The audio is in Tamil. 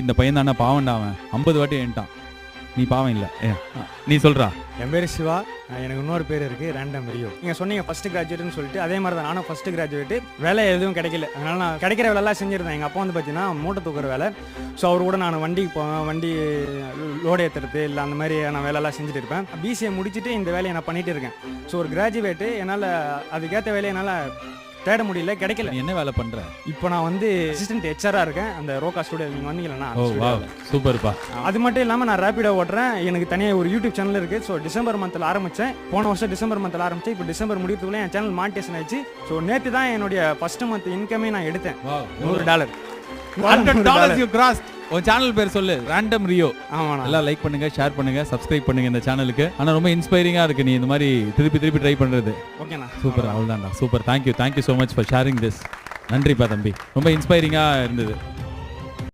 இந்த பையன் தானே பாவம்டா, அவன் 50 வாட்டி ஏன்ட்டான், நீ பாவம் இல்லை, நீ சொல்கிறா. என் பேர் சிவா, எனக்கு இன்னொரு பேர் இருக்குது ரேண்டம் ரியோ. நீங்கள் சொன்னீங்க ஃபஸ்ட்டு கிராஜுவேட்னு சொல்லிட்டு, அதே மாதிரி தான் நானும் ஃபஸ்ட்டு கிராஜுவேட்டு. வேலை எதுவும் கிடைக்கல, அதனால் நான் கிடைக்கிற வேலைலாம் செஞ்சுருந்தேன். எங்கள் அப்பா வந்து பார்த்தீங்கன்னா மூட்டை தூக்குற வேலை. ஸோ அவர் கூட நான் வண்டிக்கு போவேன், வண்டி லோடு ஏற்றுறது இல்லை அந்த மாதிரி நான் வேலையெல்லாம் செஞ்சுட்டு இருப்பேன். பிசிஏ முடிச்சுட்டு இந்த வேலையை நான் பண்ணிகிட்டு இருக்கேன். ஸோ ஒரு கிராஜுவேட்டு என்னால் அதுக்கேற்ற வேலையை என்னால் தேட முடியல, கிடைக்கல. நீ என்ன வேலை பண்ற? இப்போ நான் வந்து அசிஸ்டன்ட் ஹெச்ஆராக இருக்கேன் அந்த ரோகா ஸ்டுடியோ. நீங்கள் வந்தீங்களா? ஓ வா, சூப்பர்ப்பா. அது மட்டும் இல்லாமல் நான் ரேபிடோ ஓட்டுறேன். எனக்கு தனியாக ஒரு யூடியூப் சேனல் இருக்குது. ஸோ டிசம்பர் மந்தில் ஆரம்பித்தேன், போன வருஷம் டிசம்பர் மந்தில் ஆரம்பித்தேன். இப்போ டிசம்பர் முடிக்கிறதுக்குள்ளே என் சேனல் மானிட்டேஷன் ஆயிடுச்சு. ஸோ நேற்று தான் என்னுடைய ஃபர்ஸ்ட் மந்த் இன்கமே நான் எடுத்தேன், $100. $100 you crossed. உன் சேனல் பேர் சொல்லு, ரேண்டம் ரியோ. ஆமாண்ணா. எல்லாம் லைக் பண்ணுங்க, ஷேர் பண்ணுங்க, சப்ஸ்கிரைப் பண்ணுங்க இந்த சேனலுக்கு. ஆனால் ரொம்ப இன்ஸ்பைரிங்காக இருக்கு நீ இந்த மாதிரி திருப்பி ட்ரை பண்ணுறது. ஓகேண்ணா, சூப்பர். அவ்வளோதான்டா, super. Thank you so much for sharing this. நன்றிப்பா தம்பி, ரொம்ப இன்ஸ்பைரிங்காக இருந்தது.